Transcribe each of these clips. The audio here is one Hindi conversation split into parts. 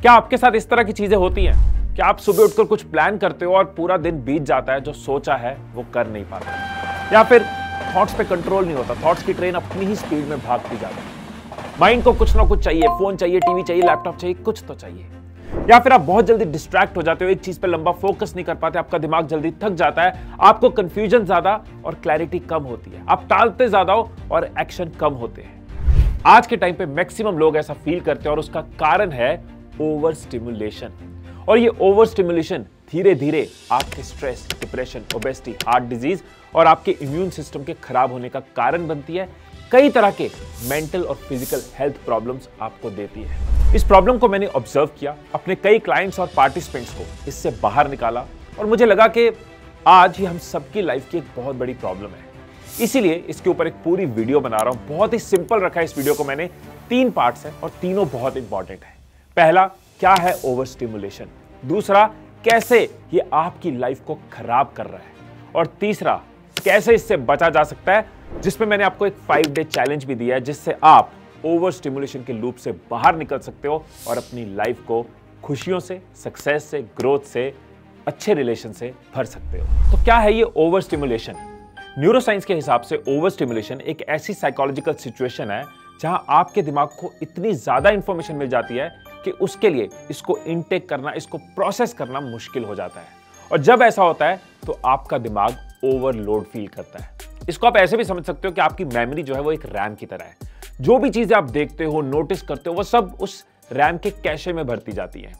क्या आपके साथ इस तरह की चीजें होती हैं? क्या आप सुबह उठकर कुछ प्लान करते हो और पूरा दिन बीत जाता है, जो सोचा है वो कर नहीं पाते? या फिर थॉट्स पे कंट्रोल नहीं होता, थॉट्स की ट्रेन अपनी ही स्पीड में भागती जाती है, माइंड को कुछ ना कुछ चाहिए, फोन चाहिए, टीवी चाहिए, लैपटॉप चाहिए, कुछ तो चाहिए। या फिर आप बहुत जल्दी डिस्ट्रैक्ट हो जाते हो, एक चीज पे लंबा फोकस नहीं कर पाते, आपका दिमाग जल्दी थक जाता है, आपको कंफ्यूजन ज्यादा और क्लैरिटी कम होती है, आप टालते ज्यादा हो और एक्शन कम होते हैं। आज के टाइम पे मैक्सिमम लोग ऐसा फील करते हैं और उसका कारण है ओवर स्टिमुलेशन। और ये ओवर स्टिमुलेशन धीरे धीरे आपके stress, depression, obesity, heart disease और आपके इम्यून सिस्टम के खराब होने का कारण बनती है। कई तरह के मेंटल और फिजिकल हेल्थ प्रॉब्लम्स आपको देती है। इस प्रॉब्लम को मैंने ऑब्जर्व किया, अपने कई क्लाइंट्स और पार्टिसिपेंट्स को इससे बाहर निकाला और मुझे लगा कि आज ये हम सबकी लाइफ की एक बहुत बड़ी प्रॉब्लम है। इसीलिए इसके ऊपर एक पूरी वीडियो बना रहा हूं। बहुत ही सिंपल रखा है इस वीडियो को मैंने, 3 पार्ट्स हैं और तीनों बहुत इंपॉर्टेंट है। पहला, क्या है ओवर स्टिमुलेशन। दूसरा, कैसे ये आपकी लाइफ को खराब कर रहा है। और तीसरा, कैसे इससे बचा जा सकता है, जिसमें मैंने आपको एक 5 डे चैलेंज भी दिया है, जिससे आप ओवर स्टिमुलेशन के लूप से बाहर निकल सकते हो और अपनी लाइफ को खुशियों से, सक्सेस से, ग्रोथ से, अच्छे रिलेशन से भर सकते हो। तो क्या है ये ओवर स्टिमुलेशन? न्यूरोसाइंस के हिसाब से ओवर स्टिमुलेशन एक ऐसी साइकोलॉजिकल सिचुएशन है जहां आपके दिमाग को इतनी ज्यादा इंफॉर्मेशन मिल जाती है कि उसके लिए इसको इनटेक करना, इसको प्रोसेस करना मुश्किल हो जाता है। और जब ऐसा होता है तो आपका दिमाग ओवरलोड फील करता है। इसको आप ऐसे भी समझ सकते हो कि आपकी मेमोरी जो है वो एक रैम की तरह है। जो भी चीजें आप देखते हो, नोटिस करते हो, वो सब उस रैम के कैशे में भरती जाती है।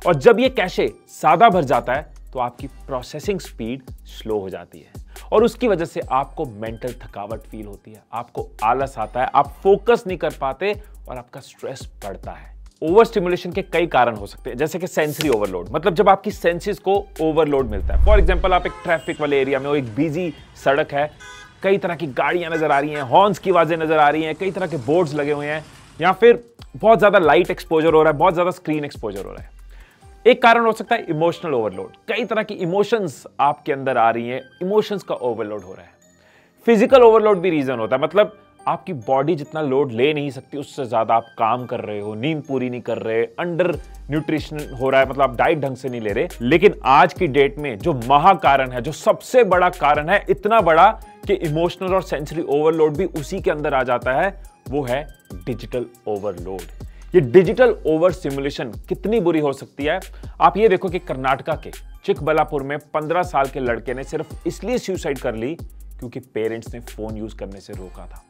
और जब ये कैशे ज्यादा भर जाता है तो आपकी प्रोसेसिंग स्पीड स्लो हो जाती है और उसकी वजह से आपको मेंटल थकावट फील होती है, आपको आलस आता है, आप फोकस नहीं कर पाते और आपका स्ट्रेस बढ़ता है। ओवर स्टिमुलेशन के कई कारण हो सकते हैं, जैसे कि सेंसरी ओवरलोड, मतलब जब आपकी सेंसेस को ओवरलोड मिलता है। फॉर एग्जांपल, आप एक ट्रैफिक वाले एरिया में हो, एक बिजी सड़क है, कई तरह की गाड़ियां नजर आ रही हैं, हॉर्न्स की आवाजें नजर आ रही हैं, कई तरह के बोर्ड्स लगे हुए हैं, या फिर बहुत ज्यादा लाइट एक्सपोजर हो रहा है, बहुत ज्यादा स्क्रीन एक्सपोजर हो रहा है। एक कारण हो सकता है इमोशनल ओवरलोड, कई तरह की इमोशंस आपके अंदर आ रही हैं, इमोशंस का ओवरलोड हो रहा है। फिजिकल ओवरलोड भी रीजन होता है, मतलब आपकी बॉडी जितना लोड ले नहीं सकती उससे ज्यादा आप काम कर रहे हो, नींद पूरी नहीं कर रहे, अंडर न्यूट्रिशन हो रहा है, मतलब आप डाइट ढंग से नहीं ले रहे। लेकिन आज की डेट में जो महाकारण है, जो सबसे बड़ा कारण है, इतना बड़ा कि इमोशनल और सेंसरी ओवरलोड भी उसी के अंदर आ जाता है, वो है डिजिटल ओवरलोड। ये डिजिटल ओवर स्टिमुलेशन कितनी बुरी हो सकती है, आप ये देखो कि कर्नाटका के चिकबल्लापुर में 15 साल के लड़के ने सिर्फ इसलिए सुसाइड कर ली क्योंकि पेरेंट्स ने फोन यूज करने से रोका था।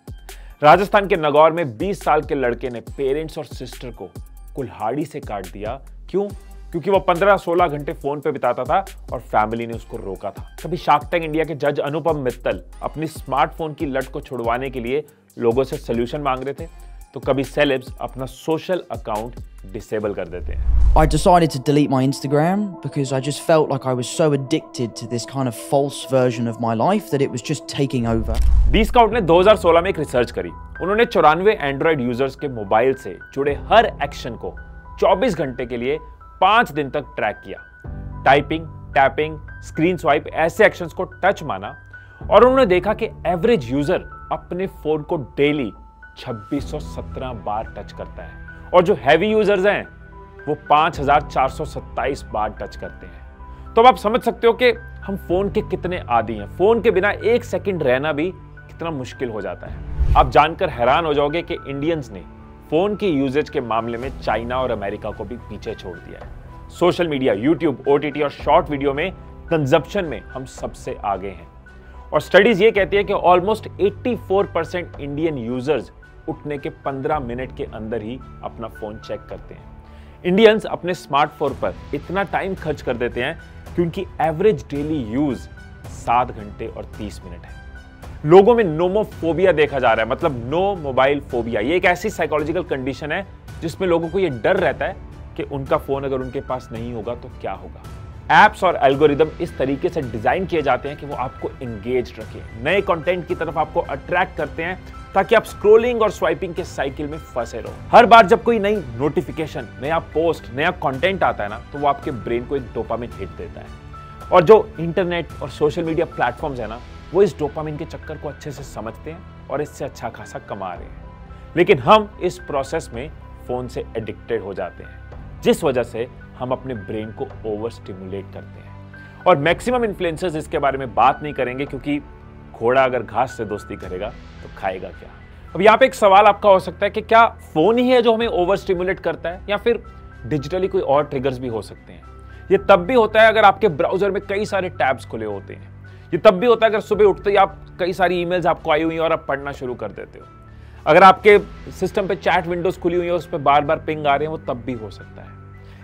राजस्थान के नागौर में 20 साल के लड़के ने पेरेंट्स और सिस्टर को कुल्हाड़ी से काट दिया। क्यों? क्योंकि वो 15-16 घंटे फोन पे बिताता था और फैमिली ने उसको रोका था। कभी शार्क टैंक इंडिया के जज अनुपम मित्तल अपनी स्मार्टफोन की लत को छुड़वाने के लिए लोगों से सोल्यूशन मांग रहे थे, तो कभी सेलेब्स अपना सोशल अकाउंट डिसेबल कर देते हैं। I decided to delete my Instagram because I just felt like I was so addicted to this kind of false version of my life that it was just taking over. Dskaut ने 2016 में एक रिसर्च करी। उन्होंने 94 एंड्रॉइड यूजर्स के मोबाइल से जुड़े हर एक्शन को 24 घंटे के लिए 5 दिन तक ट्रैक किया। टाइपिंग, टैपिंग, स्क्रीन स्वाइप, ऐसे एक्शंस को टच माना और उन्होंने देखा कि एवरेज यूजर अपने फोन को डेली 2617 बार टच करता है और जो हैवी यूजर्स हैं वो 5427 बार टच करते हैं। तो अब आप समझ सकते हो कि हम फोन के कितने आदी हैं। फोन के बिना 1 सेकंड रहना भी कितना मुश्किल हो जाता है। आप जानकर हैरान हो जाओगे कि इंडियंस ने फोन के यूजेज के मामले में चाइना और अमेरिका को भी पीछे छोड़ दिया है। सोशल मीडिया, यूट्यूब, ओटीटी और शॉर्ट वीडियो में कंजप्शन में हम सबसे आगे हैं और स्टडीज ये कहती है कि ऑलमोस्ट 84% इंडियन यूजर्स उठने के 15 मिनट के अंदर ही अपना फोन चेक करते हैं। इंडियंस अपने स्मार्टफोन पर इतना टाइम खर्च कर देते हैं क्योंकि एवरेज डेली यूज 7 घंटे और 30 मिनट है। लोगों में नोमोफोबिया देखा जा रहा है, मतलब नो मोबाइल फोबिया। ये एक ऐसी साइकोलॉजिकल कंडीशन है जिसमें लोगों को ये डर रहता है कि उनका फोन अगर उनके पास नहीं होगा तो क्या होगा। एप्स और एल्गोरिदम इस तरीके से डिजाइन किए जाते हैं कि वो आपको एंगेज रखें, नए कंटेंट की तरफ आपको अट्रैक्ट करते हैं ताकि आप स्क्रोलिंग और स्वाइपिंग के साइकिल में फंसे रहो। हर बार जब कोई नई नोटिफिकेशन, नया पोस्ट, नया कंटेंट आता है ना, तो वो आपके ब्रेन को एक डोपामिन हिट देता है। और जो इंटरनेट और सोशल मीडिया प्लेटफॉर्म्स है ना, वो इस डोपामिन के चक्कर को अच्छे से समझते हैं और इससे अच्छा खासा कमा रहे हैं। लेकिन हम इस प्रोसेस में फोन से एडिक्टेड हो जाते हैं, जिस वजह से हम अपने ब्रेन को ओवर स्टिमुलेट करते हैं। और मैक्सिमम इन्फ्लुएंसर्स इसके बारे में बात नहीं करेंगे, क्योंकि घोड़ा अगर घास से दोस्ती करेगा तो खाएगा क्या। अब यहाँ पे एक सवाल आपका हो सकता है कि क्या फोन ही है जो हमें ओवर स्टिमुलेट करता है, या फिर डिजिटली कोई और ट्रिगर्स भी हो सकते हैं। ये तब भी होता है अगर आपके ब्राउजर में कई सारे टैब्स खुले होते हैं। ये तब भी होता है अगर सुबह उठते ही आप कई सारी ईमेल्स आपको आई हुई हैं और आप पढ़ना शुरू कर देते हो। अगर आपके सिस्टम पे चैट विंडोज खुली हुई है, उस पर बार बार पिंग आ रहे हैं, वो तब भी हो सकता है।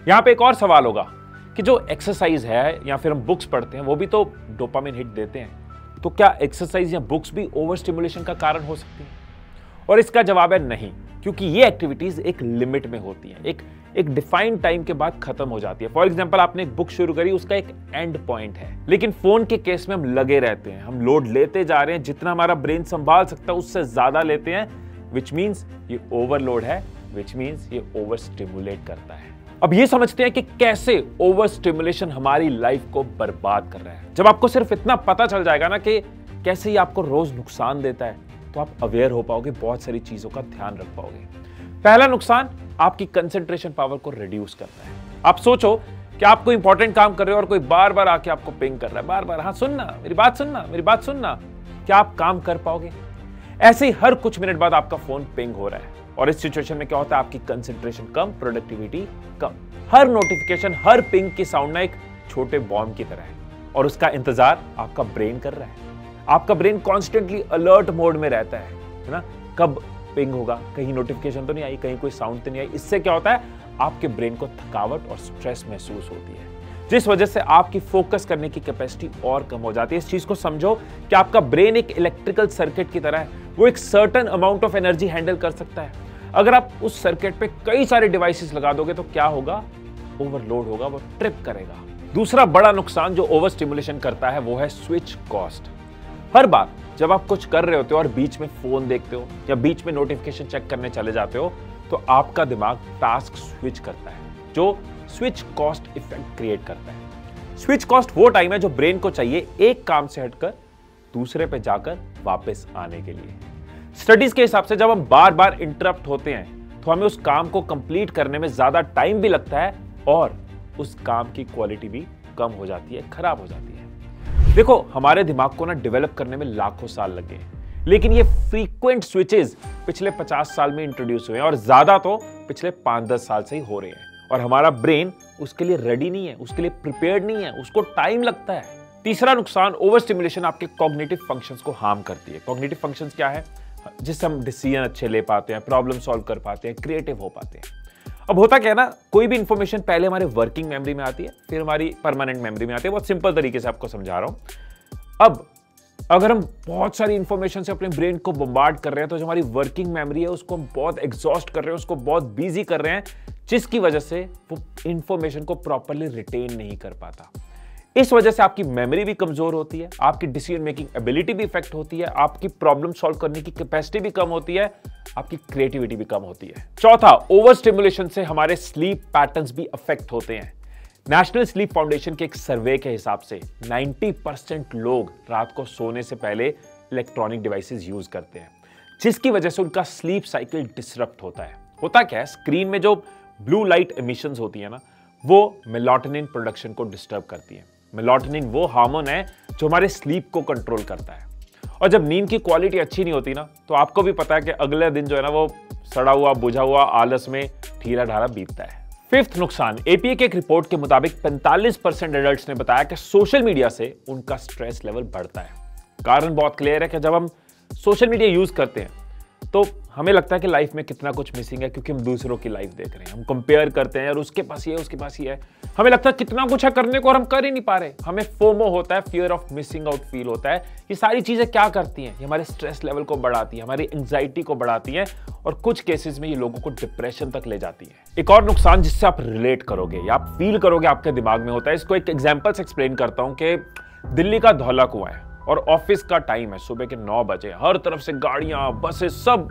यहाँ पे एक और सवाल होगा कि जो एक्सरसाइज है या फिर हम बुक्स पढ़ते हैं, वो भी तो डोपामिन हिट देते हैं। तो क्या एक्सरसाइज या बुक्स भी ओवर स्टिमुलेशन का कारण हो सकती है? और इसका जवाब है नहीं, क्योंकि ये एक्टिविटीज एक लिमिट में होती हैं, एक डिफाइंड टाइम के बाद खत्म हो जाती है। फॉर एग्जांपल, आपने एक बुक शुरू करी, उसका एक एंड पॉइंट है। लेकिन फोन के केस में हम लगे रहते हैं, हम लोड लेते जा रहे हैं, जितना हमारा ब्रेन संभाल सकता है उससे ज्यादा लेते हैं, विच मीन्स ये ओवरलोड है, विच मीन्स ये ओवर स्टिमुलेट करता है। अब ये समझते हैं कि कैसे ओवर स्टिमुलेशन हमारी लाइफ को बर्बाद कर रहा है। जब आपको सिर्फ इतना पता चल जाएगा ना कि कैसे ये आपको रोज नुकसान देता है, तो आप अवेयर हो पाओगे, बहुत सारी चीजों का ध्यान रख पाओगे। पहला नुकसान आपकी कंसंट्रेशन पावर को रिड्यूस करता है। आप सोचो कि आप कोई इंपॉर्टेंट काम कर रहे हो और कोई बार बार आके आपको पिंग कर रहा है, बार बार, हाँ सुनना, मेरी बात सुनना, मेरी बात सुनना। क्या आप काम कर पाओगे? ऐसे ही हर कुछ मिनट बाद आपका फोन पिंग हो रहा है, और इस सिचुएशन में क्या होता है, आपकी कंसंट्रेशन कम, प्रोडक्टिविटी कम। हर नोटिफिकेशन, हर पिंग की साउंड ना एक छोटे बॉम्ब की तरह है, और उसका इंतजार आपका ब्रेन कर रहा है। आपका ब्रेन कॉन्स्टेंटली अलर्ट मोड में रहता है ना, कब पिंग होगा, कहीं नोटिफिकेशन तो नहीं आई, कहीं कोई साउंड तो नहीं आई। इससे क्या होता है, आपके ब्रेन को थकावट और स्ट्रेस महसूस होती है, जिस वजह से आपकी फोकस करने की कैपेसिटी और कम हो जाती है। इस चीज को समझो कि आपका ब्रेन एक इलेक्ट्रिकल सर्किट की तरह है, वो एक certain amount of energy handle कर सकता है। अगर आप उस सर्किट पे कई सारे डिवाइसेस लगा दोगे तो क्या होगा, ओवरलोड होगा, वो ट्रिप करेगा। दूसरा बड़ा नुकसान जो ओवर स्टिमुलेशन करता है वो है स्विच कॉस्ट। हर बार जब आप कुछ कर रहे होते हो और बीच में फोन देखते हो या बीच में नोटिफिकेशन चेक करने चले जाते हो, तो आपका दिमाग टास्क स्विच करता है, जो स्विच कॉस्ट इफेक्ट क्रिएट करता है। स्विच कॉस्ट वो टाइम है जो ब्रेन को चाहिए एक काम से हटकर दूसरे पे जाकर वापस आने के लिए। स्टडीज के हिसाब से जब हम बार बार इंटरप्ट होते हैं तो हमें उस काम को कंप्लीट करने में ज्यादा टाइम भी लगता है और उस काम की क्वालिटी भी कम हो जाती है, खराब हो जाती है। देखो, हमारे दिमाग को ना डेवलप करने में लाखों साल लगे, लेकिन ये फ्रीक्वेंट स्विचेस पिछले 50 साल में इंट्रोड्यूस हुए हैं, और ज्यादा तो पिछले 5-10 साल से ही हो रहे हैं। और हमारा ब्रेन उसके लिए रेडी नहीं है, उसके लिए प्रिपेयर्ड नहीं है, उसको टाइम लगता है। तीसरा नुकसान, ओवर स्टिमुलेशन आपके कॉग्निटिव फंक्शंस को हार्म करती है। कॉग्निटिव फंक्शंस क्या है? जिससे हम डिसीजन अच्छे ले पाते हैं, प्रॉब्लम सॉल्व कर पाते हैं, क्रिएटिव हो पाते हैं। अब होता क्या है ना, कोई भी इंफॉर्मेशन पहले हमारे वर्किंग मेमोरी में आती है, फिर हमारी परमानेंट मेमोरी में आती है। बहुत सिंपल तरीके से आपको समझा रहा हूं। अब अगर हम बहुत सारी इंफॉर्मेशन से अपने ब्रेन को बम्बार्ड कर रहे हैं, तो जो हमारी वर्किंग मेमोरी है उसको हम बहुत एग्जॉस्ट कर रहे हैं, उसको बहुत बिजी कर रहे हैं, जिसकी वजह से वो इंफॉर्मेशन को प्रॉपर्ली रिटेन नहीं कर पाता। इस वजह से आपकी मेमोरी भी कमजोर होती है, आपकी डिसीजन मेकिंग एबिलिटी भी इफेक्ट होती है, आपकी प्रॉब्लम सॉल्व करने की कैपेसिटी भी कम होती है, आपकी क्रिएटिविटी भी कम होती है। चौथा, ओवर स्टिमुलेशन से हमारे स्लीप पैटर्न्स भी अफेक्ट होते हैं। नेशनल स्लीप फाउंडेशन के एक सर्वे के हिसाब से 90% लोग रात को सोने से पहले इलेक्ट्रॉनिक डिवाइसेस यूज करते हैं, जिसकी वजह से उनका स्लीप साइकिल डिसरप्ट होता है। होता क्या है, स्क्रीन में जो ब्लू लाइट एमिशंस होती है ना, वो मेलाटोनिन प्रोडक्शन को डिस्टर्ब करती है। मेलाटोनिन वो हार्मोन है जो हमारे स्लीप को कंट्रोल करता है, और जब नींद की क्वालिटी अच्छी नहीं होती ना, तो आपको भी पता है कि अगले दिन जो है ना, वो सड़ा हुआ, बुझा हुआ, आलस में ढीला ढाला बीतता है। फिफ्थ नुकसान, एपीए के एक रिपोर्ट के मुताबिक 45% एडल्ट्स ने बताया कि सोशल मीडिया से उनका स्ट्रेस लेवल बढ़ता है। कारण बहुत क्लियर है कि जब हम सोशल मीडिया यूज करते हैं तो हमें लगता है कि लाइफ में कितना कुछ मिसिंग है, क्योंकि हम दूसरों की लाइफ देख रहे हैं, हम कंपेयर करते हैं, और उसके पास ये है, उसके पास ये है। हमें लगता है कितना कुछ है करने को और हम कर ही नहीं पा रहे। हमें फोमो होता है, fear of missing out feel होता है। ये सारी चीजें क्या करती हैं, ये हमारे स्ट्रेस लेवल को बढ़ाती है, हमारी एंग्जाइटी को बढ़ाती है, और कुछ केसेस में ये लोगों को डिप्रेशन तक ले जाती है। एक और नुकसान जिससे आप रिलेट करोगे या आप फील करोगे, आपके दिमाग में होता है, इसको एक एग्जाम्पल से एक्सप्लेन करता हूं कि दिल्ली का धौला कुआं है और ऑफिस का टाइम है, सुबह के 9 बजे। हर तरफ से गाड़ियां, बसेस, सब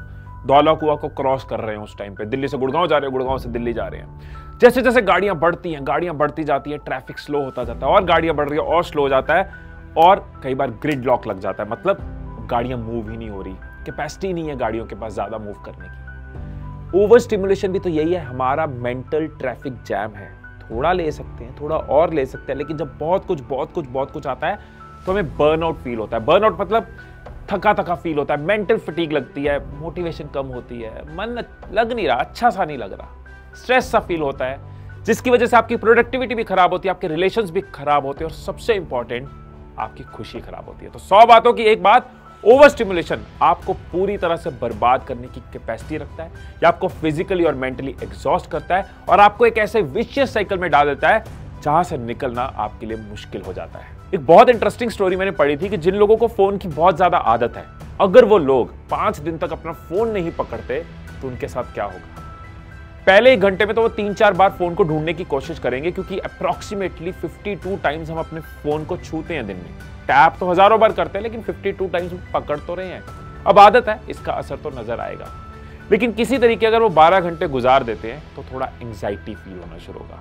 धौला कुआं को क्रॉस कर रहे हैं उस टाइम पे। दिल्ली से गुड़गांव जा रहे हैं, गुड़गांव से दिल्ली जा रहे हैं। जैसे जैसे गाड़ियां बढ़ती हैं, गाड़ियां बढ़ती जाती है, ट्रैफिक स्लो होता जाता है, और गाड़ियां बढ़ रही है और स्लो हो जाता है, और कई बार ग्रिड लॉक लग जाता है, मतलब गाड़ियां मूव ही नहीं हो रही, कैपेसिटी नहीं है गाड़ियों के पास ज्यादा मूव करने की। ओवर स्टिमुलेशन भी तो यही है, हमारा मेंटल ट्रैफिक जैम है। थोड़ा ले सकते हैं, थोड़ा और ले सकते हैं, लेकिन जब बहुत कुछ आता है तो हमें बर्नआउट फील होता है। बर्नआउट मतलब थका फील होता है, मेंटल फटीग लगती है, मोटिवेशन कम होती है, मन लग नहीं रहा, अच्छा सा नहीं लग रहा, स्ट्रेस सा फील होता है, जिसकी वजह से आपकी प्रोडक्टिविटी भी खराब होती है, आपके रिलेशंस भी खराब होते हैं और सबसे इंपॉर्टेंट आपकी खुशी खराब होती है। तो 100 बातों की एक बात, ओवर स्टिमुलेशन आपको पूरी तरह से बर्बाद करने की कैपेसिटी रखता है, या आपको फिजिकली और मेंटली एग्जॉस्ट करता है और आपको एक ऐसे विशियस साइकिल में डाल देता है जहां से निकलना आपके लिए मुश्किल हो जाता है। एक बहुत इंटरेस्टिंग स्टोरी मैंने पढ़ी थी कि जिन लोगों को फोन की बहुत ज्यादा आदत है, अगर वो लोग 5 दिन तक अपना फोन नहीं पकड़ते तो उनके साथ क्या होगा। पहले 1 घंटे में तो वो 3-4 बार फोन को ढूंढने की कोशिश करेंगे, क्योंकि अप्रोक्सीमेटली 52 टाइम्स हम अपने फोन को छूते हैं दिन में। टैप तो हजारों बार करते हैं, लेकिन 52 टाइम्स पकड़ तो रहे हैं। अब आदत है, इसका असर तो नजर आएगा, लेकिन किसी तरीके अगर वो 12 घंटे गुजार देते हैं तो थोड़ा एंग्जाइटी फील होना शुरू होगा,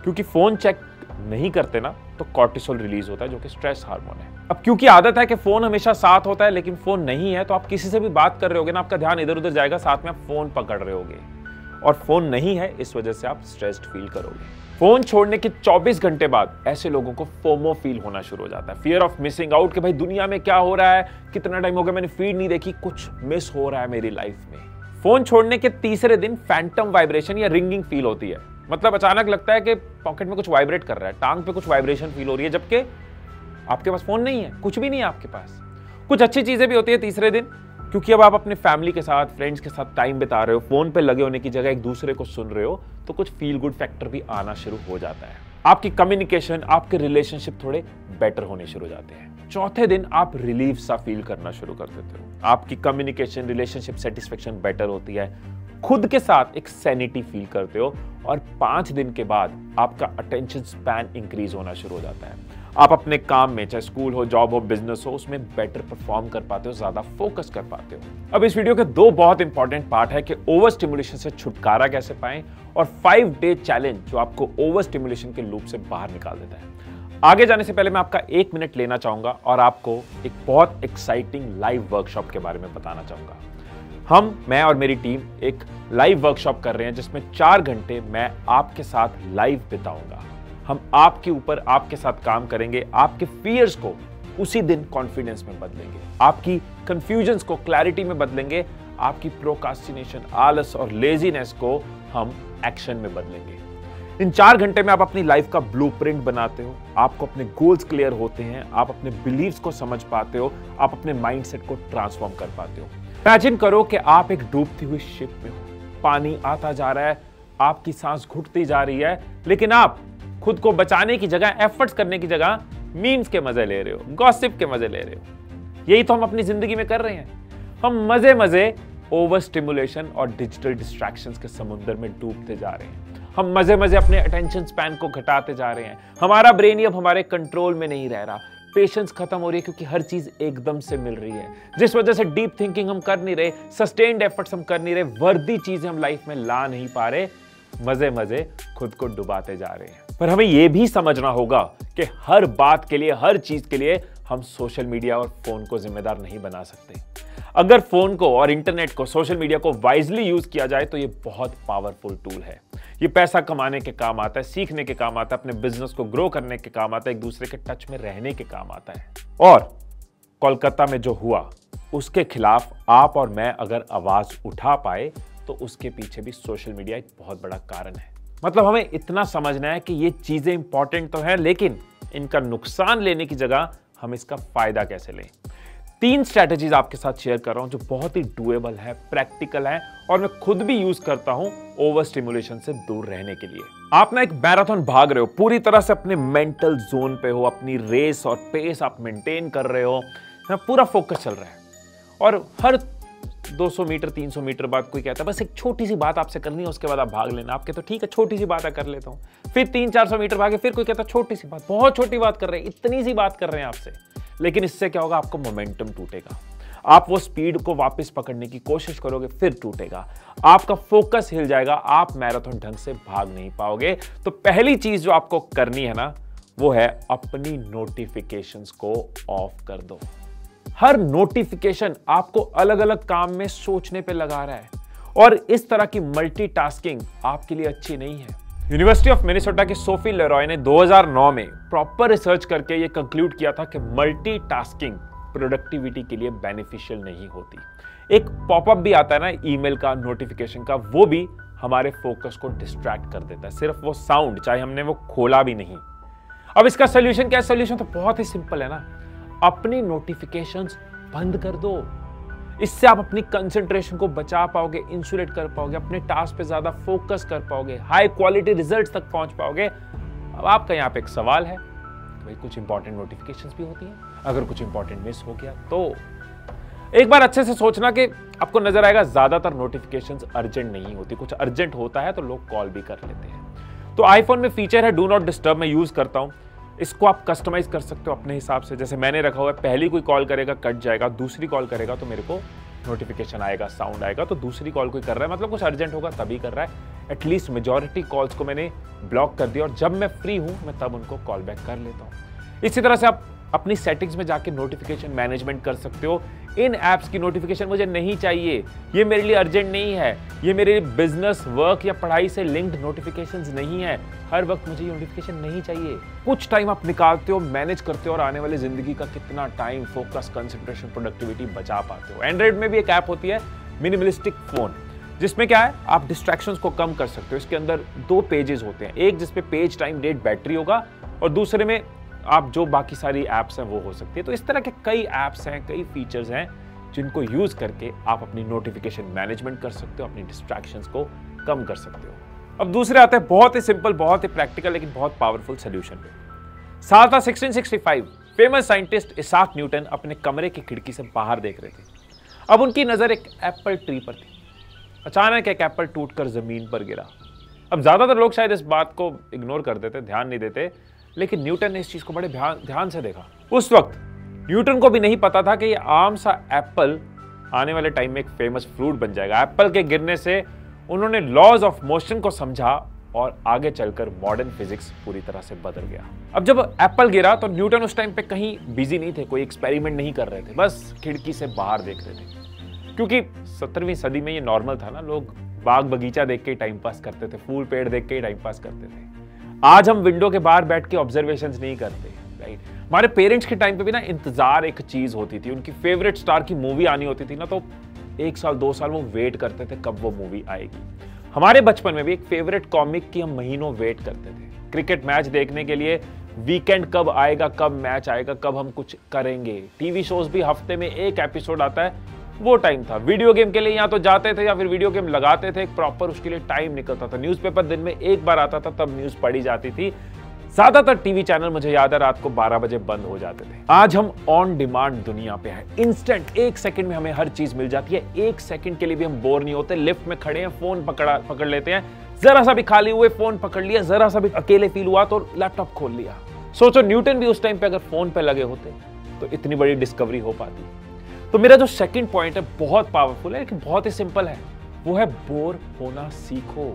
क्योंकि फोन चेक नहीं करते ना तो कॉर्टिसोल रिलीज होता है, जो कि स्ट्रेस हार्मोन है। अब क्योंकि आदत है कि फोन हमेशा साथ होता है, लेकिन फोन नहीं है, तो आप किसी से भी बात कर रहे होगे ना, आपका ध्यान इधर उधर जाएगा, साथ में आप फोन पकड़ रहे होगे, और फोन नहीं है, इस वजह से आप स्ट्रेस्ड फील करोगे। फोन छोड़ने के 24 घंटे बाद ऐसे लोगों को फोमो फील होना शुरू हो जाता है, फियर ऑफ मिसिंग आउट, कि भाई दुनिया में क्या हो रहा है, कितना टाइम हो गया मैंने फीड नहीं देखी, कुछ मिस हो रहा है मेरी लाइफ में। फोन छोड़ने के तीसरे दिन फैंटम वाइब्रेशन या रिंगिंग फील होती है, मतलब अचानक लगता है कि पॉकेट में कुछ वाइब्रेट कर रहा है, टांग पे कुछ वाइब्रेशन फील हो रही है, जबकि आपके पास फोन नहीं है, कुछ भी नहीं है आपके पास। कुछ अच्छी चीजें भी होती है तीसरे दिन, क्योंकि अब आप अपने फैमिली के साथ, फ्रेंड्स के साथ टाइम बिता रहे हो, फोन पे लगे होने की जगह एक दूसरे को सुन रहे हो, तो कुछ फील गुड फैक्टर भी आना शुरू हो जाता है। आपकी कम्युनिकेशन, आपके रिलेशनशिप थोड़े बेटर होने शुरू हो जाते हैं। चौथे दिन आप रिलीफ सा फील करना शुरू कर देते हो, आपकी कम्युनिकेशन, रिलेशनशिप सेटिस्फेक्शन बेटर होती है, खुद के साथ एक सैनिटी फील करते हो, और 5 दिन के बाद आपका अटेंशन स्पैन इंक्रीज होना शुरू हो जाता है। आप अपने काम में, चाहे स्कूल हो, जॉब हो, बिजनेस हो, उसमें बेटर परफॉर्म कर पाते हो, ज्यादा फोकस कर पाते हो। अब इस वीडियो के 2 बहुत इंपॉर्टेंट पार्ट है कि ओवर स्टिमुलेशन से छुटकारा कैसे पाएं, और 5 डे चैलेंज जो आपको ओवर स्टिमुलेशन के लूप से बाहर निकाल देता है। आगे जाने से पहले मैं आपका 1 मिनट लेना चाहूंगा और आपको एक बहुत एक्साइटिंग लाइव वर्कशॉप के बारे में बताना चाहूंगा। मैं और मेरी टीम एक लाइव वर्कशॉप कर रहे हैं, जिसमें 4 घंटे मैं आपके साथ लाइव बिताऊंगा। हम आपके ऊपर, आपके साथ काम करेंगे, आपके फियर्स को उसी दिन कॉन्फिडेंस में बदलेंगे, आपकी कंफ्यूजन्स को क्लैरिटी में बदलेंगे, आपकी प्रोकास्टिनेशन, आलस और लेजीनेस को हम एक्शन में बदलेंगे। इन 4 घंटे में आप अपनी लाइफ का ब्लूप्रिंट बनाते हो, आपको अपने गोल्स क्लियर होते हैं, आप अपने बिलीव्स को समझ पाते हो, आप अपने माइंडसेट को ट्रांसफॉर्म कर पाते हो। इमेजिन करो कि आप एक डूबती हुई शिप में हो, पानी आता जा रहा है, आपकी सांस घुटती जा रही है, लेकिन आप खुद को बचाने की जगह, एफर्ट्स करने की जगह मीम्स के मजे ले रहे हो, गॉसिप के मजे ले रहे हो। यही तो हम अपनी जिंदगी में कर रहे हैं। हम मजे मजे ओवर स्टिमुलेशन और डिजिटल डिस्ट्रैक्शंस के समुद्र में डूबते जा रहे हैं। हम मजे मजे अपने अटेंशन स्पैन को घटाते जा रहे हैं। हमारा ब्रेन ही अब हमारे कंट्रोल में नहीं रह रहा, पेशेंस खत्म हो रही है, क्योंकि हर चीज एकदम से मिल रही है, जिस वजह से डीप थिंकिंग हम कर नहीं रहे, सस्टेन्ड एफर्ट्स हम कर नहीं रहे, वर्दी चीजें हम लाइफ में ला नहीं पा रहे, मजे मजे खुद को डुबाते जा रहे हैं। पर हमें यह भी समझना होगा कि हर बात के लिए, हर चीज के लिए हम सोशल मीडिया और फोन को जिम्मेदार नहीं बना सकते। अगर फोन को और इंटरनेट को, सोशल मीडिया को वाइजली यूज किया जाए तो ये बहुत पावरफुल टूल है। ये पैसा कमाने के काम आता है, सीखने के काम आता है, अपने बिजनेस को ग्रो करने के काम आता है, एक दूसरे के टच में रहने के काम आता है। और कोलकाता में जो हुआ उसके खिलाफ आप और मैं अगर आवाज उठा पाए तो उसके पीछे भी सोशल मीडिया एक बहुत बड़ा कारण है। मतलब हमें इतना समझना है कि ये चीजें इंपॉर्टेंट तो है, लेकिन इनका नुकसान लेने की जगह हम इसका फायदा कैसे लें। 3 स्ट्रैटेजीज आपके साथ शेयर कर रहा हूं जो बहुत ही डुएबल है, प्रैक्टिकल है, और मैं खुद भी यूज करता हूं ओवर स्टिमुलेशन से दूर रहने के लिए। आप ना एक मैराथन भाग रहे हो, पूरी तरह से अपने मेंटल जोन पे हो, अपनी रेस और पेस आप मेंटेन कर रहे हो, पूरा फोकस चल रहा है, और हर 200 मीटर 300 मीटर बाद कोई कहता है बस एक छोटी सी बात आपसे करनी है, उसके बाद आप भाग लेना। आपके तो ठीक है, छोटी सी बात है, कर लेता हूं। फिर 300-400 मीटर भागे, फिर कोई कहता है छोटी सी बात, बहुत छोटी बात कर रहे हैं, इतनी सी बात कर रहे हैं आपसे। लेकिन इससे क्या होगा, आपको मोमेंटम टूटेगा, आप वो स्पीड को वापस पकड़ने की कोशिश करोगे, फिर टूटेगा, आपका फोकस हिल जाएगा, आप मैराथन ढंग से भाग नहीं पाओगे। तो पहली चीज जो आपको करनी है ना, वो है अपनी नोटिफिकेशंस को ऑफ कर दो। हर नोटिफिकेशन आपको अलग अलग काम में सोचने पे लगा रहा है, और इस तरह की मल्टीटास्किंग आपके लिए अच्छी नहीं है। यूनिवर्सिटी ऑफ मिनेसोटा की सोफी लेरॉय ने 2009 में प्रॉपर रिसर्च करके ये कंक्लूड किया था कि मल्टीटास्किंग प्रोडक्टिविटी के लिए बेनिफिशियल नहीं होती। एक पॉपअप भी आता है ना ईमेल का, नोटिफिकेशन का, वो भी हमारे फोकस को डिस्ट्रैक्ट कर देता है, सिर्फ वो साउंड, चाहे हमने वो खोला भी नहीं। अब इसका सोल्यूशन क्या है? सोल्यूशन तो बहुत ही सिंपल है ना, अपनी नोटिफिकेशंस बंद कर दो। इससे आप अपनी कंसंट्रेशन को बचा पाओगे, इंसुलेट कर पाओगे, अपने टास्क पे ज्यादा फोकस कर पाओगे, हाई क्वालिटी रिजल्ट्स तक पहुंच पाओगे। अब आपका यहाँ पे एक सवाल है, भाई कुछ इंपॉर्टेंट नोटिफिकेशंस भी होती हैं, अगर कुछ इंपॉर्टेंट मिस हो गया तो एक बार अच्छे से सोचना कि आपको नजर आएगा ज्यादातर नोटिफिकेशंस अर्जेंट नहीं होती, कुछ अर्जेंट होता है तो लोग कॉल भी कर लेते हैं। तो आईफोन में फीचर है डू नॉट डिस्टर्ब, मैं यूज करता हूं। इसको आप कस्टमाइज कर सकते हो अपने हिसाब से, जैसे मैंने रखा हुआ है, पहली कोई कॉल करेगा कट जाएगा, दूसरी कॉल करेगा तो मेरे को नोटिफिकेशन आएगा, साउंड आएगा, तो दूसरी कॉल कोई कर रहा है मतलब कुछ अर्जेंट होगा तभी कर रहा है। एटलीस्ट मेजॉरिटी कॉल्स को मैंने ब्लॉक कर दिया और जब मैं फ्री हूं मैं तब उनको कॉल बैक कर लेता हूं। इसी तरह से आप अपनी सेटिंग्स में जाके नोटिफिकेशन मैनेजमेंट कर सकते हो। इन ऐप्स की नोटिफिकेशन मुझे नहीं चाहिए, ये मेरे लिए अर्जेंट नहीं है, ये मेरे बिजनेस, वर्क या पढ़ाई से लिंक्ड नोटिफिकेशंस नहीं है, हर वक्त मुझे ये नोटिफिकेशन नहीं चाहिए। कुछ टाइम आप निकालते हो, मैनेज करते हो और आने वाली जिंदगी का कितना टाइम, फोकस, कंसंट्रेशन, प्रोडक्टिविटी बचा पाते हो। एंड्रॉइड में भी एक ऐप होती है मिनिमलिस्टिक फोन, जिसमें क्या है आप डिस्ट्रैक्शंस को कम कर सकते हो। इसके अंदर 2 पेजेस होते हैं, एक जिसपे पेज, टाइम, डेट, बैटरी होगा और दूसरे में आप जो बाकी सारी ऐप्स हैं वो हो सकती है। तो इस तरह के कई ऐप्स हैं, कई फीचर्स हैं जिनको यूज करके आप अपनी नोटिफिकेशन मैनेजमेंट कर सकते हो, अपनी डिस्ट्रैक्शंस को कम कर सकते हो। अब दूसरे आते हैं बहुत ही सिंपल, बहुत ही प्रैक्टिकल लेकिन बहुत पावरफुल सोल्यूशन पे। साल था 1665, फेमस साइंटिस्ट इसाक न्यूटन अपने कमरे की खिड़की से बाहर देख रहे थे। अब उनकी नजर एक एप्पल ट्री पर थी। अचानक एक एप्पल टूटकर जमीन पर गिरा। अब ज्यादातर लोग शायद इस बात को इग्नोर कर देते, ध्यान नहीं देते, लेकिन न्यूटन ने इस चीज को बड़े ध्यान से देखा। उस वक्त न्यूटन को भी नहीं पता था कि ये आम सा एप्पल आने वाले टाइम में एक फेमस फ्रूट बन जाएगा। एप्पल के गिरने से उन्होंने लॉज ऑफ मोशन को समझा और आगे चलकर मॉडर्न फिजिक्स पूरी तरह से बदल गया। अब जब एप्पल गिरा तो न्यूटन उस टाइम पे कहीं बिजी नहीं थे, कोई एक्सपेरिमेंट नहीं कर रहे थे, बस खिड़की से बाहर देख रहे थे। क्योंकि 17वीं सदी में ये नॉर्मल था ना, लोग बाग बगीचा देख के टाइम पास करते थे, फूल पेड़ देख के टाइम पास करते थे। आज हम विंडो के बाहर बैठ के ऑब्जर्वेशंस नहीं करते, राइट? हमारे पेरेंट्स के टाइम पे भी ना इंतजार एक चीज होती थी, उनकी फेवरेट स्टार की मूवी आनी होती थी ना, तो 1 साल 2 साल वो वेट करते थे कब वो मूवी आएगी। हमारे बचपन में भी एक फेवरेट कॉमिक की हम महीनों वेट करते थे। क्रिकेट मैच देखने के लिए वीकेंड कब आएगा, कब मैच आएगा, कब हम कुछ करेंगे। टीवी शोज भी हफ्ते में 1 एपिसोड आता है, वो टाइम था। वीडियो गेम के लिए या तो जाते थे या फिर वीडियो गेम लगाते थे, एक प्रॉपर उसके लिए टाइम निकलता था। न्यूज़पेपर दिन में 1 बार आता था, तब न्यूज़ पढ़ी जाती थी। ज्यादातर टीवी चैनल मुझे याद है रात को 12 बजे बंद हो जाते थे। आज हम ऑन डिमांड दुनिया पे है, इंस्टेंट 1 सेकंड में हमें हर चीज मिल जाती है। 1 सेकंड के लिए भी हम बोर नहीं होते। लिफ्ट में खड़े हैं, फोन पकड़ लेते हैं, जरा सा भी खाली हुए फोन पकड़ लिया, जरा सा भी अकेले फील हुआ तो लैपटॉप खोल लिया। सोचो न्यूटन भी उस टाइम पे अगर फोन पे लगे होते तो इतनी बड़ी डिस्कवरी हो पाती। तो मेरा जो सेकंड पॉइंट है बहुत पावरफुल है लेकिन बहुत ही सिंपल है, वो है बोर होना सीखो।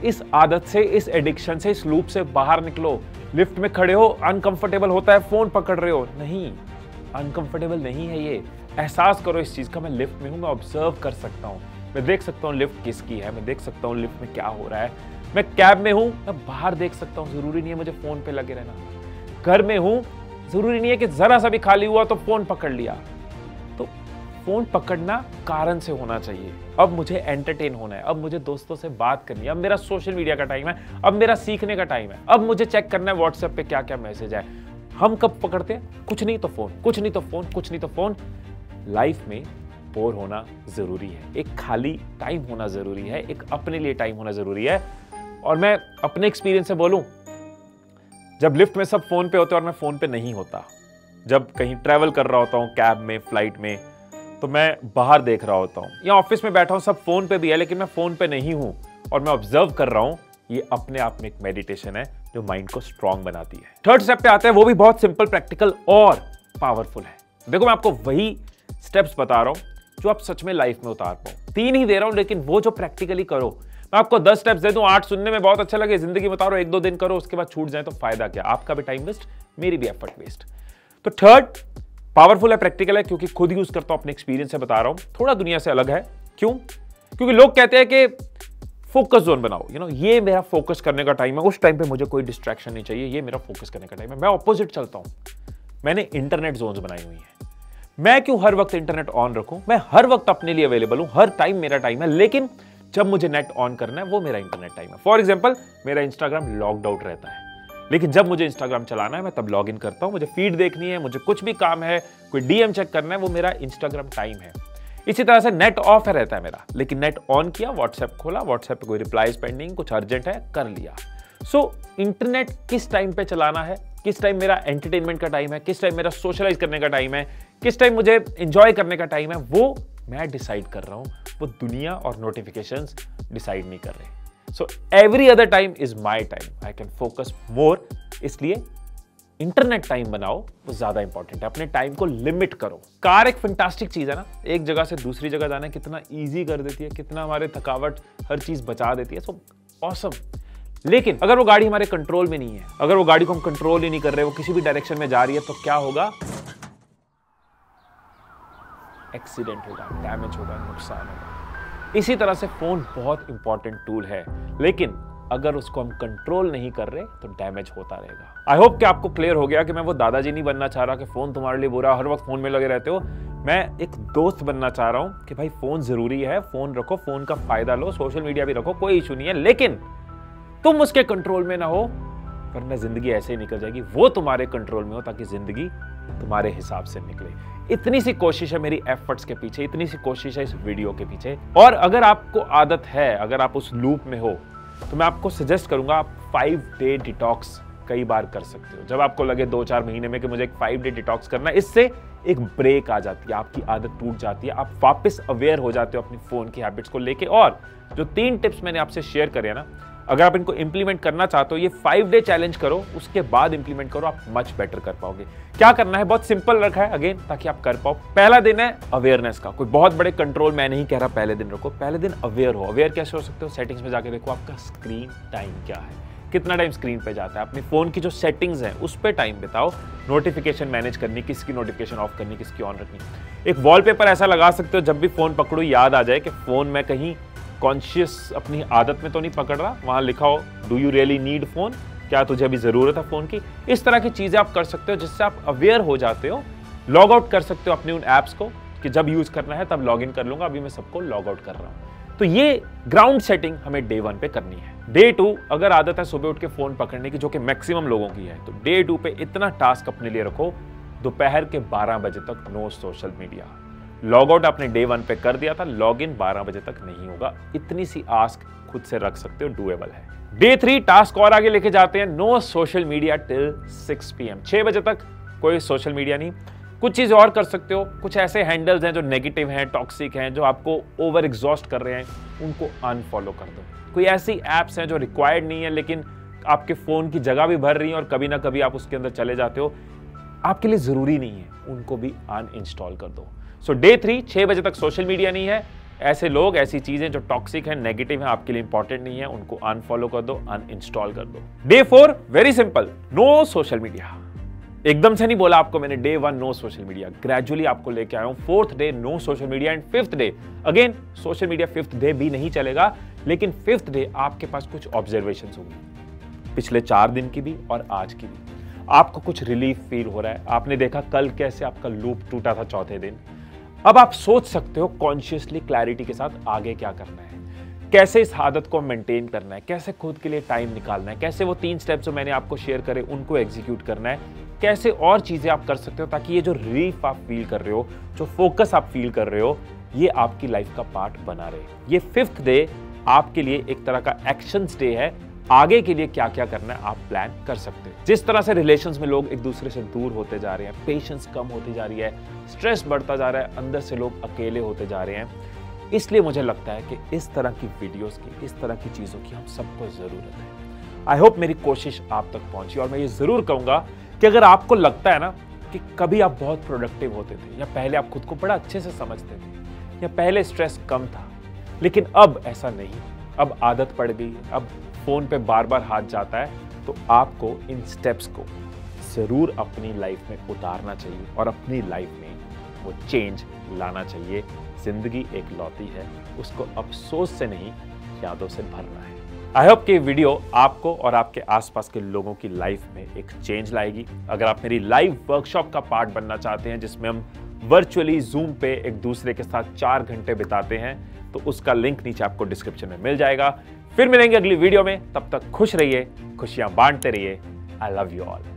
इस आदत से, इस एडिक्शन से, इस लूप से बाहर निकलो। लिफ्ट में खड़े हो, अनकंफर्टेबल होता है, फोन पकड़ रहे हो, नहीं, अनकंफर्टेबल नहीं है ये। एहसास करो इस चीज का, मैं लिफ्ट में हूं, मैं ऑब्जर्व कर सकता हूं, मैं देख सकता हूं लिफ्ट किसकी है, मैं देख सकता हूं लिफ्ट में क्या हो रहा है। मैं कैब में हूं, मैं बाहर देख सकता हूं, जरूरी नहीं है मुझे फोन पे लगे रहना। घर में हूं, जरूरी नहीं है कि जरा सा भी खाली हुआ तो फोन पकड़ लिया। तो फोन पकड़ना कारण से होना चाहिए। अब मुझे एंटरटेन होना है, अब मुझे दोस्तों से बात करनी है, अब मेरा सोशल मीडिया का टाइम है, अब मेरा सीखने का टाइम है, अब मुझे चेक करना है व्हाट्सएप पे क्या क्या मैसेज है। हम कब पकड़ते हैं? कुछ नहीं तो फोन, कुछ नहीं तो फोन, कुछ नहीं तो फोन। लाइफ में बोर होना जरूरी है, एक खाली टाइम होना जरूरी है, एक अपने लिए टाइम होना जरूरी है। और मैं अपने एक्सपीरियंस से बोलूं, जब लिफ्ट में सब फोन पे होते हैं और मैं फोन पे नहीं होता, जब कहीं ट्रैवल कर रहा होता हूं, कैब में, फ्लाइट में, तो मैं बाहर देख रहा होता हूं, या ऑफिस में बैठा हूं, सब फोन पे भी है लेकिन मैं फोन पे नहीं हूं और मैं ऑब्जर्व कर रहा हूं, ये अपने आप में एक मेडिटेशन है जो माइंड को स्ट्रांग बनाती है। थर्ड स्टेप पे आते हैं, वो भी बहुत सिंपल, प्रैक्टिकल और पावरफुल है। देखो मैं आपको वही स्टेप्स बता रहा हूं जो आप सच में लाइफ में उतार पाओ। 3 ही दे रहा हूं लेकिन वो जो प्रैक्टिकली करो। मैं आपको 10 स्टेप्स दे दूं, 8 सुनने में बहुत अच्छा लगे, जिंदगी में उतारो, 1-2 दिन करो, उसके बाद छूट जाए तो फायदा क्या? आपका भी टाइम वेस्ट, मेरी भी एफर्ट वेस्ट। तो थर्ड पावरफुल है, प्रैक्टिकल है, क्योंकि खुद यूज करता हूं, अपने एक्सपीरियंस से बता रहा हूं, थोड़ा दुनिया से अलग है। क्यों? क्योंकि लोग कहते हैं कि फोकस जोन बनाओ, ये मेरा फोकस करने का टाइम है, उस टाइम पे मुझे कोई डिस्ट्रैक्शन नहीं चाहिए, ये मेरा फोकस करने का टाइम है। मैं ऑपोजिट चलता हूं, मैंने इंटरनेट जोन्स बनाई हुई हैं। मैं क्यों हर वक्त इंटरनेट ऑन रखूं? मैं हर वक्त अपने लिए अवेलेबल हूं, हर टाइम मेरा टाइम है, लेकिन जब मुझे नेट ऑन करना है वो मेरा इंटरनेट टाइम है। फॉर एग्जाम्पल, मेरा इंस्टाग्राम लॉक्ड आउट रहता है, लेकिन जब मुझे इंस्टाग्राम चलाना है मैं तब लॉग इन करता हूं। मुझे फीड देखनी है, मुझे कुछ भी काम है, कोई डीएम चेक करना है, वो मेरा इंस्टाग्राम टाइम है। इसी तरह से नेट ऑफ है रहता है मेरा, लेकिन नेट ऑन किया, व्हाट्सएप खोला, व्हाट्सएप पे कोई रिप्लाई पेंडिंग, कुछ अर्जेंट है, कर लिया। सो इंटरनेट किस टाइम पे चलाना है, किस टाइम मेरा एंटरटेनमेंट का टाइम है, किस टाइम मेरा सोशलाइज करने का टाइम है, किस टाइम मुझे एंजॉय करने का टाइम है, वो मैं डिसाइड कर रहा हूं, वो दुनिया और नोटिफिकेशंस डिसाइड नहीं कर रहे। So every other time is my time, I can focus more. इसलिए इंटरनेट टाइम बनाओ, वो ज्यादा इंपॉर्टेंट है। अपने टाइम को लिमिट करो। कार एक फैंटास्टिक चीज है ना, एक जगह से दूसरी जगह जाना कितना ईजी कर देती है, कितना हमारे थकावट हर चीज बचा देती है, सो ऑसम। लेकिन अगर वो गाड़ी हमारे कंट्रोल में नहीं है, अगर वो गाड़ी को हम कंट्रोल ही नहीं कर रहे, वो किसी भी डायरेक्शन में जा रही है, तो क्या होगा? एक्सीडेंट होगा, डैमेज होगा, नुकसान होगा। इसी तरह से फोन बहुत इंपॉर्टेंट टूल है, लेकिन अगर उसको हम कंट्रोल नहीं कर रहे तो डैमेज होता रहेगा। आई होप कि आपको क्लियर हो गया कि मैं वो दादाजी नहीं बनना चाह रहा कि फोन तुम्हारे लिए बुरा, हर वक्त फोन में लगे रहते हो। मैं एक दोस्त बनना चाह रहा हूं कि भाई फोन जरूरी है, फोन रखो, फोन का फायदा लो, सोशल मीडिया भी रखो, कोई इशू नहीं है, लेकिन तुम उसके कंट्रोल में ना हो, वरना जिंदगी ऐसे ही निकल जाएगी। वो तुम्हारे कंट्रोल में हो ताकि जिंदगी तुम्हारे हिसाब से निकले। इतनी सी कोशिश है मेरी एफर्ट्स के पीछे, इतनी सी कोशिश है इस वीडियो के पीछे। और अगर आपको आदत है, अगर आप उस लूप में हो, तो मैं आपको सजेस्ट करूंगा आप 5 डे डिटॉक्स कई बार कर सकते हो। जब आपको लगे 2-4 महीने में कि मुझे एक 5 डे डिटॉक्स करना है, इससे एक ब्रेक आ जाती है, आपकी आदत टूट जाती है, आप वापस अवेयर हो जाते हो अपनी फोन की हैबिट्स को लेके। और जो 3 टिप्स मैंने आपसे शेयर करे ना, अगर आप इनको इंप्लीमेंट करना चाहते हो, ये 5 डे चैलेंज करो, उसके बाद इंप्लीमेंट करो, आप मच बेटर कर पाओगे। क्या करना है, बहुत सिंपल रखा है अगेन, ताकि आप कर पाओ। पहला दिन है अवेयरनेस का। कोई बहुत बड़े कंट्रोल मैं नहीं कह रहा पहले दिन रखो, पहले दिन अवेयर हो। अवेयर कैसे हो सकते हो? सेटिंग्स में जाके देखो आपका स्क्रीन टाइम क्या है, कितना टाइम स्क्रीन पे जाता है। अपनी फोन की जो सेटिंग्स है उस पर टाइम बिताओ। नोटिफिकेशन मैनेज करनी, किसकी नोटिफिकेशन ऑफ करनी, किसकी ऑन रखनी। एक वॉलपेपर ऐसा लगा सकते हो, जब भी फोन पकड़ो याद आ जाए कि फोन में कहीं कॉन्शियस अपनी आदत में तो नहीं पकड़ रहा। वहां लिखा हो do you really need phone, क्या तुझे अभी जरूरत है फोन की। इस तरह की चीजें आप कर सकते हो, जिससे आप अवेयर हो जाते हो। लॉग आउट कर सकते हो अपने उन एप्स को कि जब यूज करना है तब लॉग इन कर लूंगा, अभी मैं सबको लॉग आउट कर रहा हूं। तो ये ग्राउंड सेटिंग हमें डे 1 पे करनी है। डे 2 अगर आदत है सुबह उठ के फोन पकड़ने की, जो कि मैक्सिमम लोगों की है, तो डे 2 पे इतना टास्क अपने लिए रखो, दोपहर के 12 बजे तक no social media. Log out आपने डे 1 पे कर दिया था, लॉग इन 12 बजे तक नहीं होगा। इतनी सी आस्क खुद से रख सकते हो, डूएबल है। डे 3 टास्क और आगे लेके जाते हैं, no social media till 6 PM। 6 बजे तक कोई सोशल मीडिया नहीं। कुछ चीज और कर सकते हो, कुछ ऐसे हैंडल्स हैं जो नेगेटिव हैं, टॉक्सिक हैं, जो आपको ओवर एग्जॉस्ट कर रहे हैं, उनको अनफॉलो कर दो। कोई ऐसी एप्स हैं जो रिक्वायर्ड नहीं है लेकिन आपके फोन की जगह भी भर रही हैं और कभी ना कभी आप उसके अंदर चले जाते हो, आपके लिए जरूरी नहीं है, उनको भी अनइंस्टॉल कर दो। सो डे 3 6 बजे तक सोशल मीडिया नहीं है। ऐसे लोग, ऐसी चीजें जो टॉक्सिक हैं, नेगेटिव हैं, आपके लिए इंपॉर्टेंट नहीं है, उनको अनफॉलो कर दो, अनइंस्टॉल कर दो। Day 4 very simple, no social media. एकदम से नहीं बोला आपको मैंने day 1 no social media, gradually आपको लेके आया हूं। 4th day no social media and 5th day again social media 5th day भी नहीं चलेगा, लेकिन 5th डे आपके पास कुछ ऑब्जर्वेशंस होंगी, पिछले 4 दिन की भी और आज की भी। आपको कुछ रिलीफ फील हो रहा है, आपने देखा कल कैसे आपका लूप टूटा था 4थे दिन। अब आप सोच सकते हो कॉन्शियसली, क्लैरिटी के साथ आगे क्या करना है, कैसे इस आदत को मेंटेन करना है, कैसे खुद के लिए टाइम निकालना है, कैसे वो 3 स्टेप्स जो मैंने आपको शेयर करे उनको एग्जीक्यूट करना है, कैसे और चीजें आप कर सकते हो ताकि ये जो रिलीफ आप फील कर रहे हो, जो फोकस आप फील कर रहे हो, ये आपकी लाइफ का पार्ट बना रहे। ये 5th डे आपके लिए एक तरह का एक्शन डे है। आगे के लिए क्या क्या करना है आप प्लान कर सकते हो। जिस तरह से रिलेशंस में लोग एक दूसरे से दूर होते जा रहे हैं, पेशेंस कम होती जा रही है, स्ट्रेस बढ़ता जा रहा है, अंदर से लोग अकेले होते जा रहे हैं, इसलिए मुझे लगता है कि इस तरह की वीडियोस की, इस तरह की चीजों की हम सबको जरूरत है। आई होप मेरी कोशिश आप तक पहुंची। और मैं ये जरूर कहूंगा कि अगर आपको लगता है ना कि कभी आप बहुत प्रोडक्टिव होते थे, या पहले आप खुद को बड़ा अच्छे से समझते थे, या पहले स्ट्रेस कम था, लेकिन अब ऐसा नहीं, अब आदत पड़ गई, अब फोन पे बार बार हाथ जाता है, तो आपको इन स्टेप्स को जरूर अपनी लाइफ में उतारना चाहिए और अपनी लाइफ में वो चेंज लाना चाहिए। जिंदगी एक लौती है, उसको अफसोस से नहीं यादों से भरना है। आई होप कि वीडियो आपको और आपके आसपास के लोगों की लाइफ में एक चेंज लाएगी। अगर आप मेरी लाइव वर्कशॉप का पार्ट बनना चाहते हैं जिसमें हम वर्चुअली जूम पे एक दूसरे के साथ 4 घंटे बिताते हैं, तो उसका लिंक नीचे आपको डिस्क्रिप्शन में मिल जाएगा। फिर मिलेंगे अगली वीडियो में, तब तक खुश रहिए, खुशियां बांटते रहिए। I love you all.